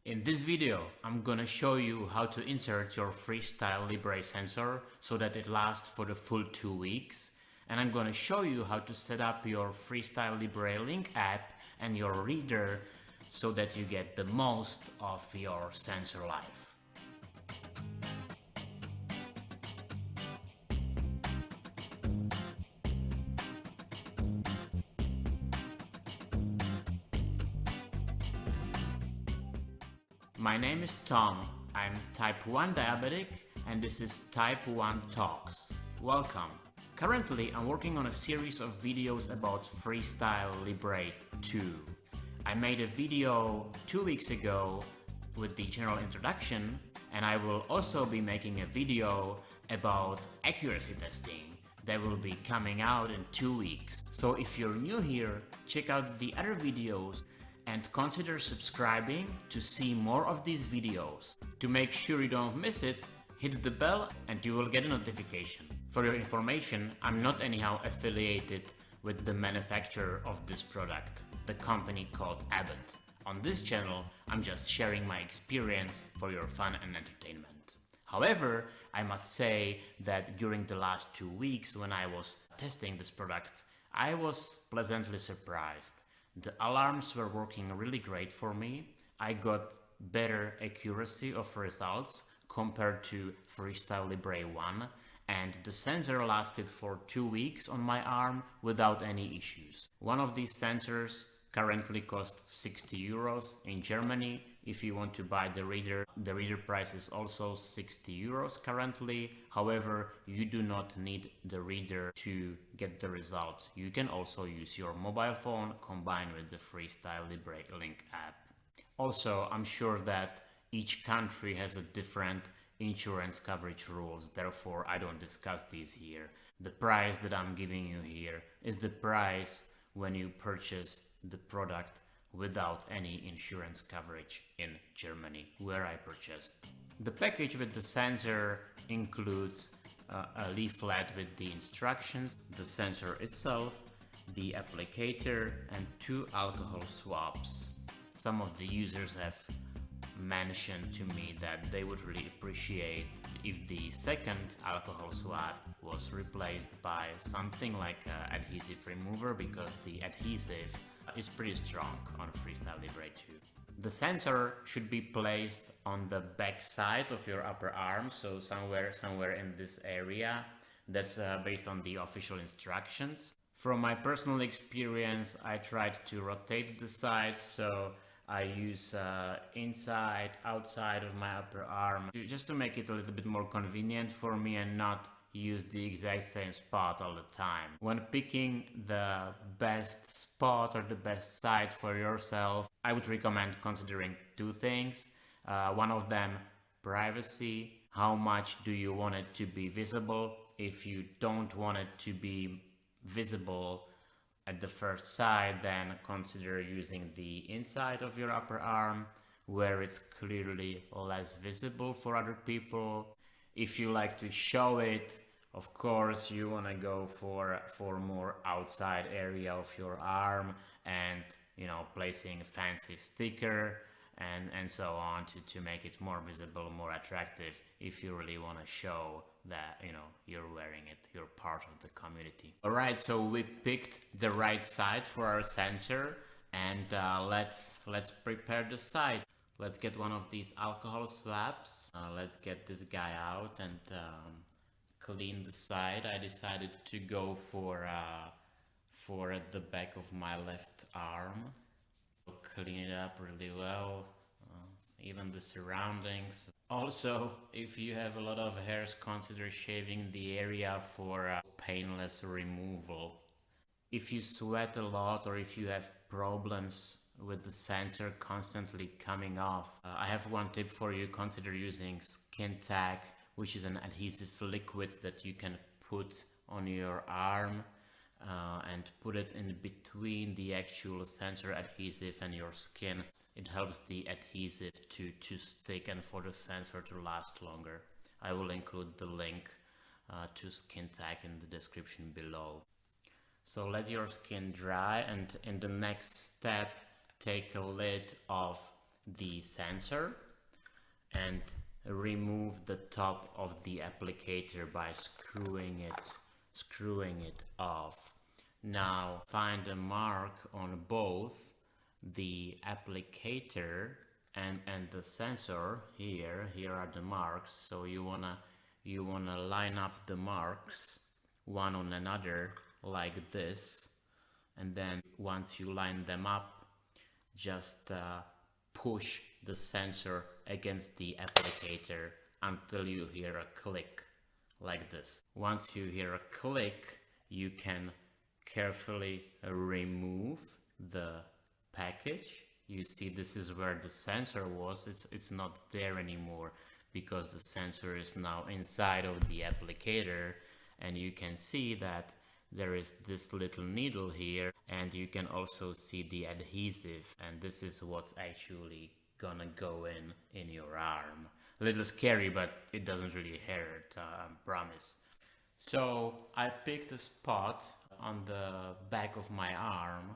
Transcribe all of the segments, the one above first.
In this video, I'm gonna show you how to insert your Freestyle Libre sensor so that it lasts for the full 2 weeks. And I'm gonna show you how to set up your Freestyle LibreLink app and your reader so that you get the most of your sensor life. My name is Tom, I'm type 1 diabetic and this is Type 1 Talks. Welcome! Currently I'm working on a series of videos about Freestyle Libre 2. I made a video 2 weeks ago with the general introduction, and I will also be making a video about accuracy testing that will be coming out in 2 weeks. So if you're new here, check out the other videos and consider subscribing to see more of these videos. To make sure you don't miss it, hit the bell and you will get a notification. For your information, I'm not anyhow affiliated with the manufacturer of this product, the company called Abbott. On this channel, I'm just sharing my experience for your fun and entertainment. However, I must say that during the last 2 weeks when I was testing this product, I was pleasantly surprised. The alarms were working really great for me. I got better accuracy of results compared to Freestyle Libre 1, and the sensor lasted for 2 weeks on my arm without any issues. One of these sensors currently costs 60 euros in Germany. If you want to buy the reader price is also 60 euros currently. However, you do not need the reader to get the results. You can also use your mobile phone combined with the Freestyle LibreLink app. Also, I'm sure that each country has a different insurance coverage rules, therefore I don't discuss these here. The price that I'm giving you here is the price when you purchase the product without any insurance coverage in Germany, where I purchased. The package with the sensor includes a leaflet with the instructions, the sensor itself, the applicator, and 2 alcohol swabs. Some of the users have mentioned to me that they would really appreciate if the second alcohol swab was replaced by something like an adhesive remover, because the adhesive is pretty strong on Freestyle Libre 2. The sensor should be placed on the back side of your upper arm, so somewhere in this area. That's based on the official instructions. From my personal experience, I tried to rotate the sides, so I use inside, outside of my upper arm, just to make it a little bit more convenient for me and not use the exact same spot all the time. When picking the best spot or the best side for yourself, I would recommend considering 2 things. One of them, privacy. How much do you want it to be visible? If you don't want it to be visible at the first side, then consider using the inside of your upper arm, where it's clearly less visible for other people. If you like to show it, of course you want to go for more outside area of your arm, and placing a fancy sticker and so on to make it more visible, more attractive, if you really want to show that you're wearing it, you're part of the community. Alright, so we picked the right side for our sensor, and let's prepare the side. Let's get one of these alcohol swabs. Let's get this guy out and clean the side. I decided to go for the back of my left arm. Clean it up really well, even the surroundings. Also, if you have a lot of hairs, consider shaving the area for painless removal. If you sweat a lot, or if you have problems with the sensor constantly coming off, I have one tip for you. Consider using skin tack, which is an adhesive liquid that you can put on your arm and put it in between the actual sensor adhesive and your skin. It helps the adhesive to stick and for the sensor to last longer. I will include the link to skin tack in the description below. So let your skin dry, and in the next step take a lid of the sensor and remove the top of the applicator by screwing it off. Now find a mark on both the applicator and the sensor. Here are the marks, so you wanna line up the marks one on another like this, and then once you line them up, just push the sensor against the applicator until you hear a click like this. Once you hear a click, you can carefully remove the package. You see, this is where the sensor was. It's not there anymore because the sensor is now inside of the applicator, and you can see that there is this little needle here, and you can also see the adhesive, and this is what's actually gonna go in your arm. A little scary, but it doesn't really hurt, I promise. So I picked a spot on the back of my arm,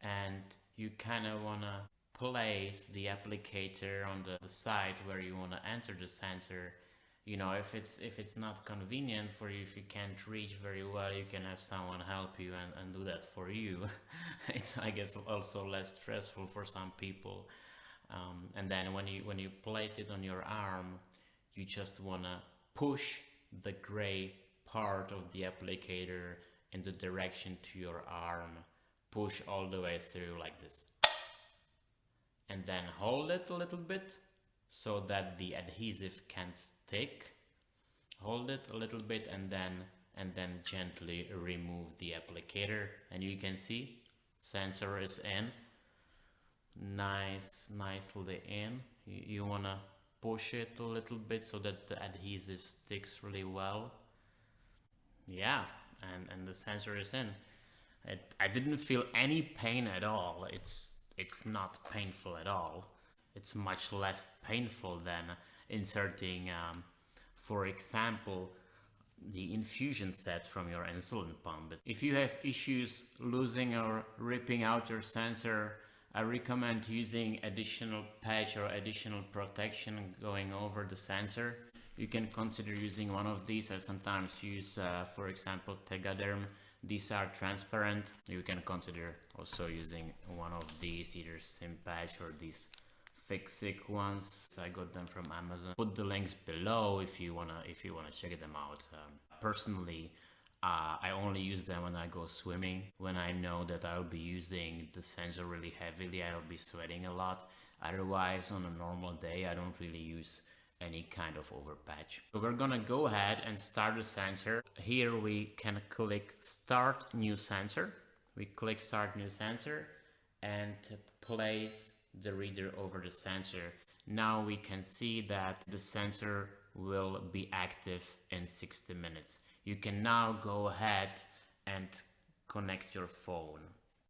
and you kind of want to place the applicator on the side where you want to enter the sensor. You know, if it's not convenient for you, if you can't reach very well, you can have someone help you and do that for you. It's, I guess, also less stressful for some people. And then when you place it on your arm, you just want to push the gray part of the applicator in the direction to your arm. Push all the way through like this, and then hold it a little bit so that the adhesive can stick. Hold it a little bit, and then gently remove the applicator, and you can see sensor is in, nicely in. You want to push it a little bit so that the adhesive sticks really well. Yeah, and the sensor is in. I didn't feel any pain at all. It's not painful at all. It's much less painful than inserting, for example, the infusion set from your insulin pump. If you have issues losing or ripping out your sensor, I recommend using additional patch or additional protection going over the sensor. You can consider using one of these. I sometimes use, for example, Tegaderm. These are transparent. You can consider also using one of these, either Simpatch or these Fix-It ones. I got them from Amazon. Put the links below if you wanna check them out. Personally, I only use them when I go swimming, when I know that I'll be using the sensor really heavily. I'll be sweating a lot. Otherwise, on a normal day, I don't really use any kind of overpatch. So we're gonna go ahead and start the sensor. Here we can click Start New Sensor. We click Start New Sensor and place the reader over the sensor. Now we can see that the sensor will be active in 60 minutes. You can now go ahead and connect your phone.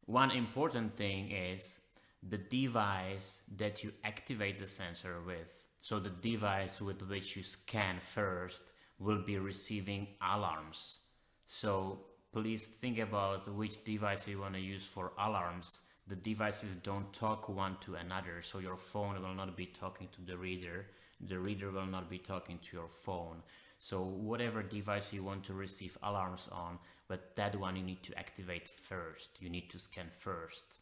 One important thing is the device that you activate the sensor with. So the device with which you scan first will be receiving alarms. So please think about which device you want to use for alarms. The devices don't talk one to another, so your phone will not be talking to the reader will not be talking to your phone. So whatever device you want to receive alarms on, but that one you need to activate first. You need to scan first.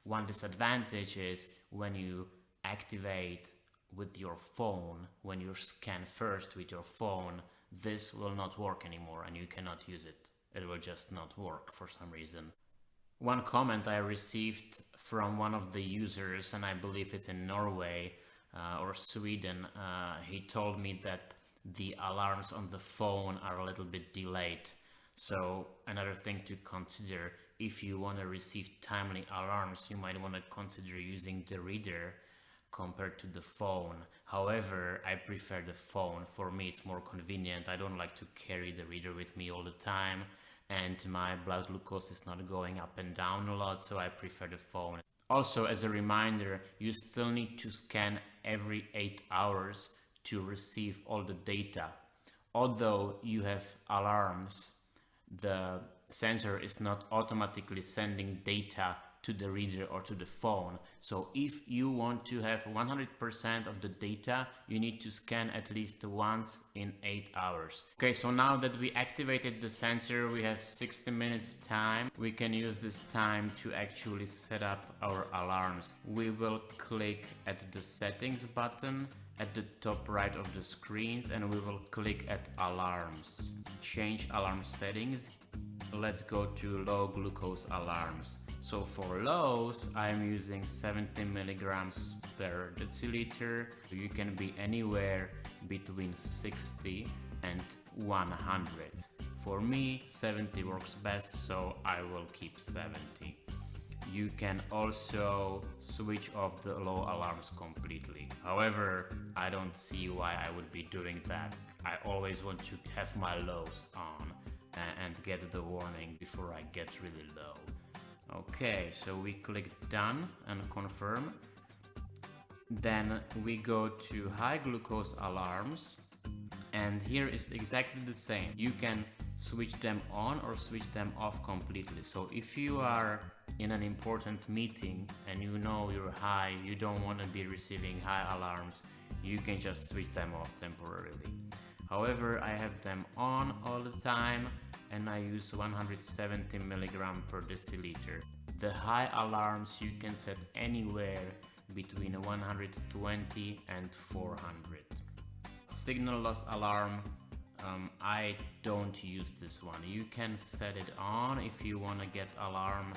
One disadvantage is when you activate with your phone, when you scan first with your phone, this will not work anymore and you cannot use it. It will just not work for some reason. One comment I received from one of the users, and I believe it's in Norway or Sweden, he told me that the alarms on the phone are a little bit delayed. So another thing to consider, if you want to receive timely alarms, you might want to consider using the reader compared to the phone. However, I prefer the phone. For me, it's more convenient. I don't like to carry the reader with me all the time, and my blood glucose is not going up and down a lot, so I prefer the phone. Also, as a reminder, you still need to scan every 8 hours to receive all the data. Although you have alarms, the sensor is not automatically sending data to the reader or to the phone. So if you want to have 100% of the data, you need to scan at least once in 8 hours. Okay, so now that we activated the sensor, we have 60 minutes time. We can use this time to actually set up our alarms. We will click at the settings button at the top right of the screens, and we will click at alarms. Change alarm settings. Let's go to low glucose alarms. So for lows, I'm using 70 milligrams per deciliter. You can be anywhere between 60 and 100. For me, 70 works best, so I will keep 70. You can also switch off the low alarms completely. However, I don't see why I would be doing that. I always want to have my lows on and get the warning before I get really low. Okay, so we click done and confirm. Then we go to high glucose alarms, and here is exactly the same. You can switch them on or switch them off completely. So if you are in an important meeting and you know you're high, you don't want to be receiving high alarms, you can just switch them off temporarily. However, I have them on all the time, and I use 170 milligram per deciliter. The high alarms you can set anywhere between 120 and 400. Signal loss alarm, I don't use this one. You can set it on if you want to get alarm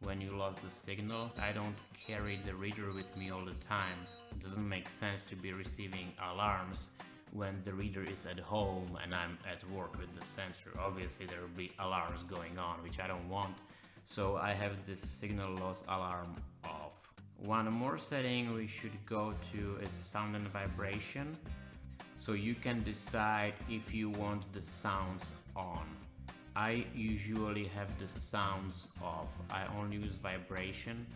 when you lost the signal. I don't carry the reader with me all the time. It doesn't make sense to be receiving alarms when the reader is at home and I'm at work with the sensor. Obviously there will be alarms going on, which I don't want, so I have this signal loss alarm off. One more setting we should go to is sound and vibration. So you can decide if you want the sounds on. I usually have the sounds off. I only use vibration.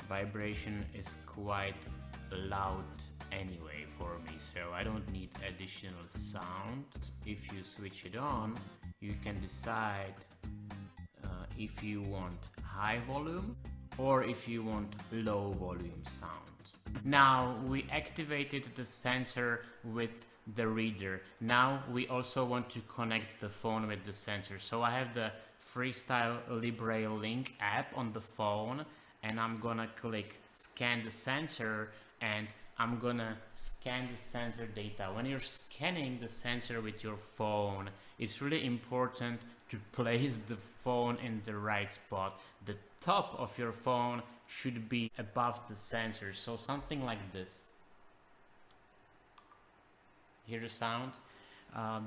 Vibration is quite loud anyway for me, so I don't need additional sound. If you switch it on, you can decide if you want high volume or if you want low volume sound. Now we activated the sensor with the reader. Now we also want to connect the phone with the sensor. So I have the Freestyle LibreLink app on the phone, and I'm gonna click scan the sensor, and I'm gonna scan the sensor data. When you're scanning the sensor with your phone, it's really important to place the phone in the right spot. The top of your phone should be above the sensor, so something like this. Hear the sound?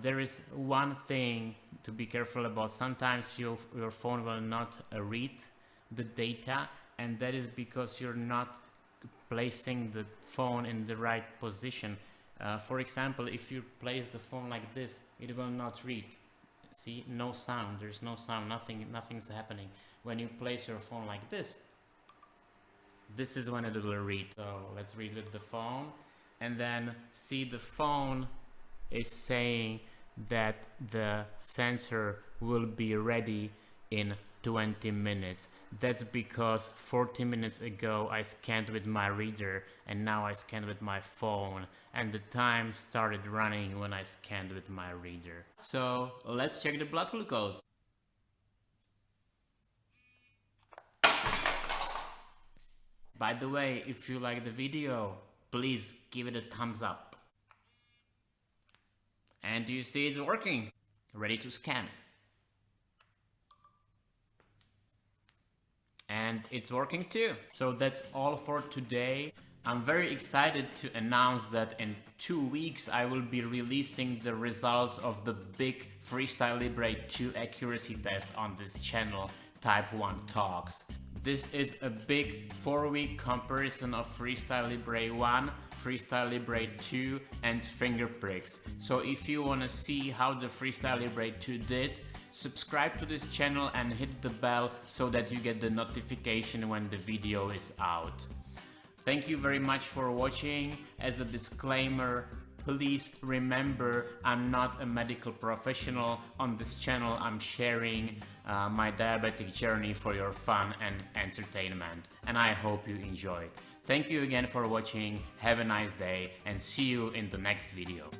There is one thing to be careful about. Sometimes your phone will not read the data, and that is because you're not placing the phone in the right position. For example, if you place the phone like this, it will not read. See, no sound, there's no sound, nothing's happening. When you place your phone like this is when it will read. So let's read with the phone, and then see, the phone is saying that the sensor will be ready in 20 minutes. That's because 40 minutes ago I scanned with my reader, and now I scanned with my phone, and the time started running when I scanned with my reader. So let's check the blood glucose. By the way, if you like the video, please give it a thumbs up. And you see it's working. Ready to scan. And it's working too. So that's all for today. I'm very excited to announce that in 2 weeks I will be releasing the results of the big Freestyle Libre 2 accuracy test on this channel, Type 1 Talks. This is a big 4-week comparison of Freestyle Libre 1, Freestyle Libre 2 and finger pricks. So if you want to see how the Freestyle Libre 2 did, subscribe to this channel and hit the bell so that you get the notification when the video is out. Thank you very much for watching. As a disclaimer, Please remember, I'm not a medical professional. On this channel I'm sharing my diabetic journey for your fun and entertainment, and I hope you enjoyed. Thank you again for watching, have a nice day, and see you in the next video.